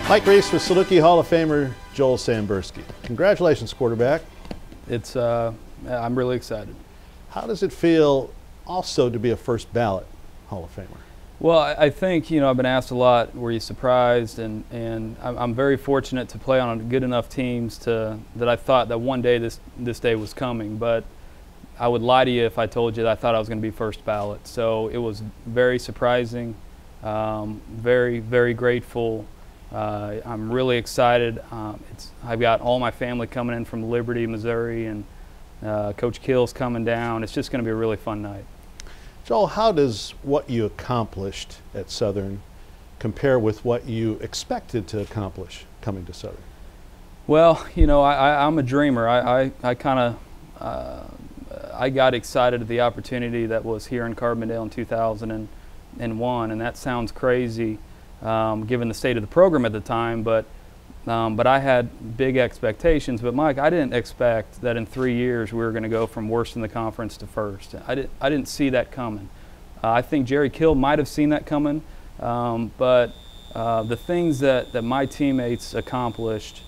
Mike Reese with Saluki Hall of Famer Joel Sambursky. Congratulations, quarterback. I'm really excited. How does it feel also to be a first ballot Hall of Famer? Well, I think, I've been asked a lot, were you surprised? And I'm very fortunate to play on good enough teams that I thought that one day this day was coming. But I would lie to you if I told you that I thought I was going to be first ballot. So it was very surprising, very, very grateful. I'm really excited. I've got all my family coming in from Liberty, Missouri, and Coach Kill's coming down. It's just going to be a really fun night. Joel, how does what you accomplished at Southern compare with what you expected to accomplish coming to Southern? Well, I'm a dreamer. I got excited at the opportunity that was here in Carbondale in 2001, and that sounds crazy given the state of the program at the time, but I had big expectations. But Mike, I didn't expect that in 3 years we were going to go from worst in the conference to first. I didn't see that coming. I think Jerry Kill might have seen that coming, but the things that my teammates accomplished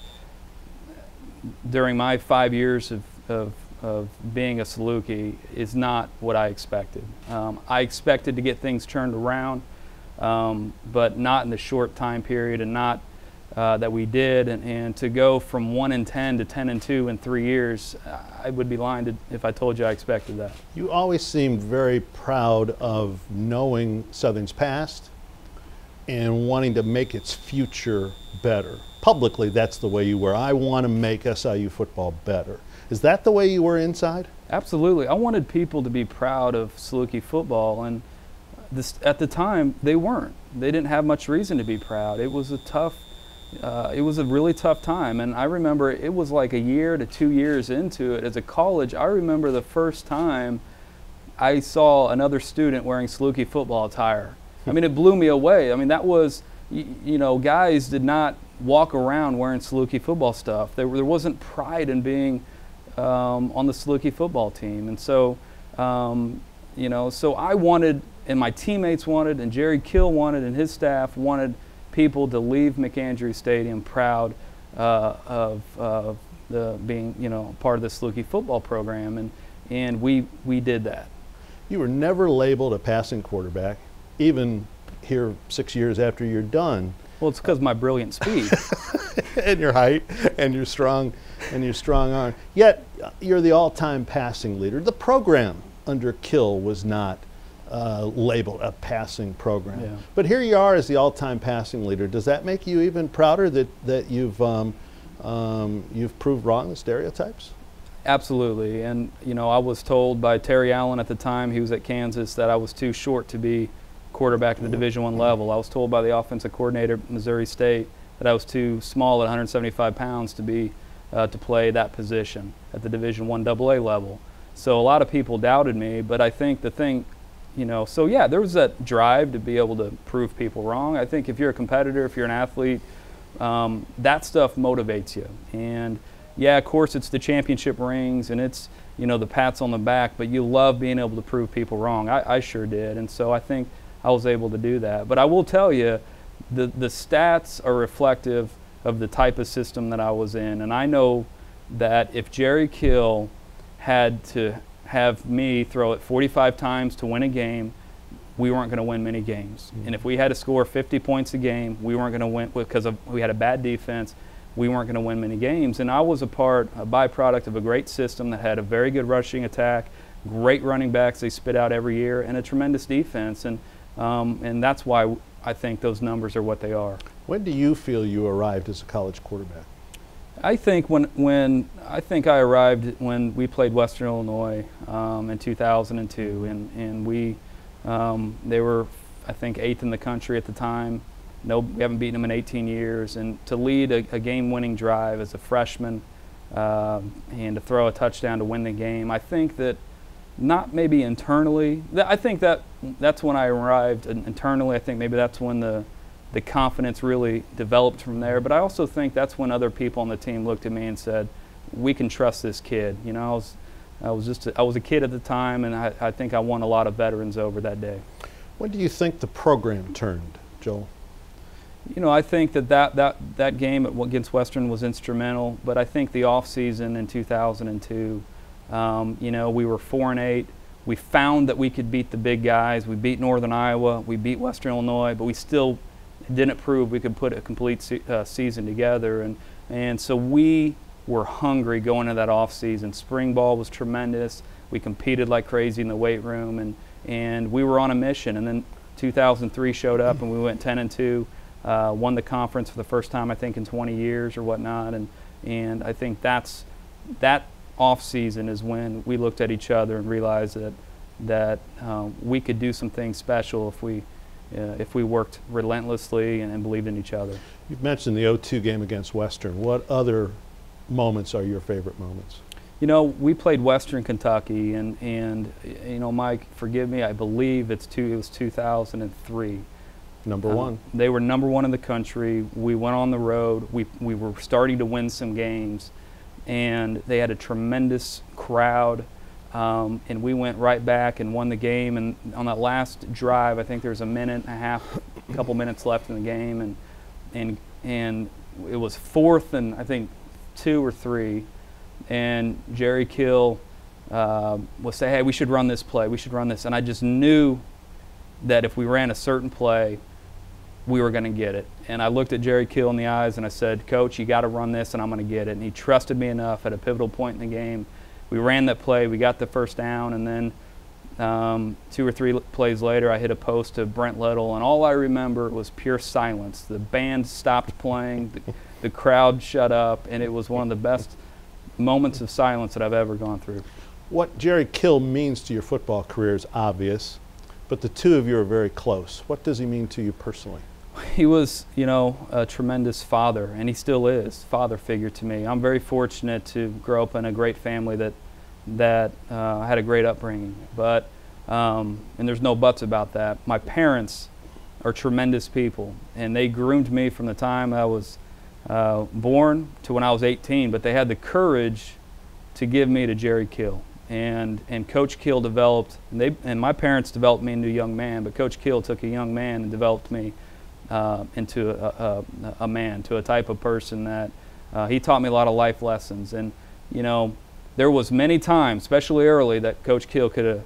during my 5 years of being a Saluki is not what I expected. I expected to get things turned around, but not in the short time period, and not that we did, and to go from 1-10 to 10-2 in 3 years, I would be lying if I told you I expected that. You always seemed very proud of knowing Southern's past and wanting to make its future better. Publicly, that's the way you were. I want to make SIU football better. Is that the way you were inside? Absolutely. I wanted people to be proud of Saluki football, and at the time, they weren't. They didn't have much reason to be proud. It was a really tough time, and I remember it was like a year to 2 years into it as a college. I remember the first time I saw another student wearing Saluki football attire. I mean, it blew me away. I mean, that was, guys did not walk around wearing Saluki football stuff. There wasn't pride in being on the Saluki football team, and so, so I wanted, and my teammates wanted, and Jerry Kill wanted, and his staff wanted people to leave McAndrew Stadium proud of being, part of the Saluki football program, and we did that. You were never labeled a passing quarterback, even here 6 years after you're done. Well, it's because of my brilliant speed. And your height, and your strong arm. Yet, you're the all-time passing leader. The program under Kill was not labeled a passing program. Yeah. But here you are as the all-time passing leader. Does that make you even prouder that you've proved wrong the stereotypes? Absolutely. And I was told by Terry Allen at the time, he was at Kansas, that I was too short to be quarterback at the Division I level. I was told by the offensive coordinator at Missouri State that I was too small at 175 pounds to be to play that position at the Division I AA level. So a lot of people doubted me, but I think the thing, so yeah, there was that drive to be able to prove people wrong. I think if you're a competitor, if you're an athlete, that stuff motivates you. And yeah, of course, it's the championship rings and it's, the pats on the back, but you love being able to prove people wrong. I sure did. And so I think I was able to do that. But I will tell you, the stats are reflective of the type of system that I was in. And I know that if Jerry Kill had to have me throw it 45 times to win a game, we weren't going to win many games. And if we had to score 50 points a game, we weren't going to win because we had a bad defense. We weren't going to win many games. And I was a byproduct of a great system that had a very good rushing attack, great running backs they spit out every year, and a tremendous defense. And that's why I think those numbers are what they are. When do you feel you arrived as a college quarterback? I think I arrived when we played Western Illinois in 2002, and they were, I think, 8th in the country at the time. No, we haven't beaten them in 18 years, and to lead a game-winning drive as a freshman and to throw a touchdown to win the game, I think that not maybe internally. I think that's when I arrived internally. I think maybe that's when the confidence really developed from there. But I also think that's when other people on the team looked at me and said, "We can trust this kid." I was a kid at the time, and I think I won a lot of veterans over that day. When do you think the program turned, Joel? You know, I think that game against Western was instrumental, but I think the off season in 2002, you know, we were 4-8. We found that we could beat the big guys. We beat Northern Iowa. We beat Western Illinois, but we still didn't prove we could put a complete season together. And so we were hungry going into that off season. Spring ball was tremendous. We competed like crazy in the weight room, and we were on a mission. And then 2003 showed up, and we went 10-2. Won the conference for the first time, I think, in 20 years or whatnot, and I think that off season is when we looked at each other and realized that we could do some things special if we worked relentlessly and believed in each other. You've mentioned the 0-2 game against Western. What other moments are your favorite moments? You know, we played Western Kentucky, and you know, Mike, forgive me, I believe it was 2003. Number one. They were number one in the country. We went on the road. We were starting to win some games, and they had a tremendous crowd, and we went right back and won the game. And on that last drive, I think there was a minute and a half, a couple minutes left in the game, and it was 4th and I think 2 or 3, and Jerry Kill was saying, hey, we should run this play, we should run this, and I just knew that if we ran a certain play, we were going to get it. And I looked at Jerry Kill in the eyes and I said, Coach, you got to run this and I'm going to get it. And he trusted me enough at a pivotal point in the game. We ran that play, we got the first down, and then 2 or 3 plays later I hit a post to Brent Little, and all I remember was pure silence. The band stopped playing, the crowd shut up, and it was one of the best moments of silence that I've ever gone through. What Jerry Kill means to your football career is obvious, but the two of you are very close. What does he mean to you personally? He was, you know, a tremendous father, and he still is, father figure to me. I'm very fortunate to grow up in a great family that had a great upbringing, but, and there's no buts about that. My parents are tremendous people, and they groomed me from the time I was born to when I was 18, but they had the courage to give me to Jerry Kill. And Coach Kill developed, and my parents developed me into a young man, but Coach Kill took a young man and developed me into a man, to a type of person that he taught me a lot of life lessons. And you know, there was many times, especially early, that Coach Kill could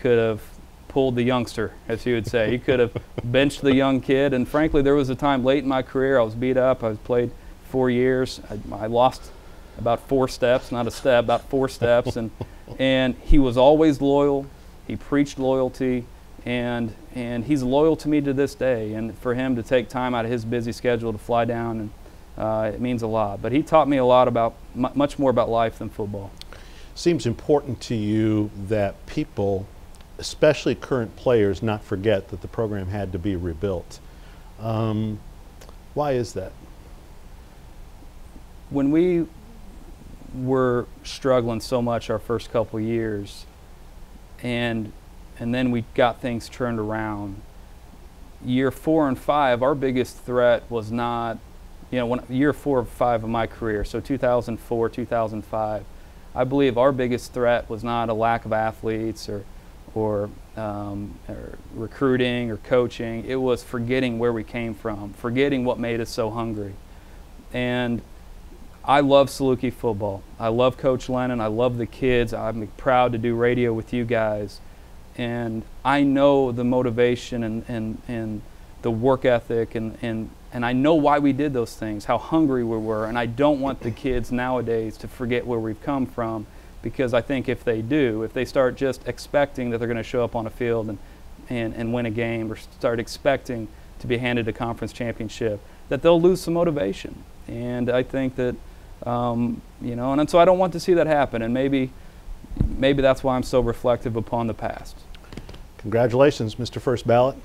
have pulled the youngster, as he would say. He could have benched the young kid. And frankly, there was a time late in my career I was beat up. I played 4 years. I lost about 4 steps, not a step, about 4 steps, and he was always loyal. He preached loyalty, and he's loyal to me to this day. And for him to take time out of his busy schedule to fly down, and it means a lot. But he taught me a lot about, much more about life than football. Seems important to you that people, especially current players, not forget that the program had to be rebuilt. Why is that? When we were struggling so much our first couple years, and then we got things turned around. Year 4 and 5, our biggest threat was not, you know, year 4 or 5 of my career, so 2004, 2005, I believe our biggest threat was not a lack of athletes or recruiting or coaching. It was forgetting where we came from, forgetting what made us so hungry. And I love Saluki football. I love Coach Lennon. I love the kids. I'm proud to do radio with you guys. And I know the motivation and the work ethic, and I know why we did those things, how hungry we were. And I don't want the kids nowadays to forget where we've come from, because I think if they do, if they start just expecting that they're going to show up on a field and win a game, or start expecting to be handed a conference championship, that they'll lose some motivation. And I think that, you know, and so I don't want to see that happen. And maybe that's why I'm so reflective upon the past. Congratulations, Mr. First Ballot.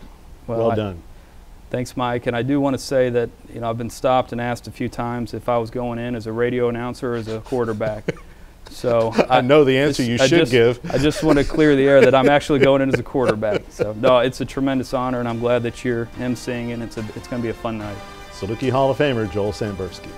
Well done. Thanks, Mike. And I do want to say that, you know, I've been stopped and asked a few times if I was going in as a radio announcer or as a quarterback. So I know the answer you should give. I just want to clear the air that I'm actually going in as a quarterback. So no, it's a tremendous honor, and I'm glad that you're emceeing it. It's going to be a fun night. Saluki Hall of Famer Joel Sambursky.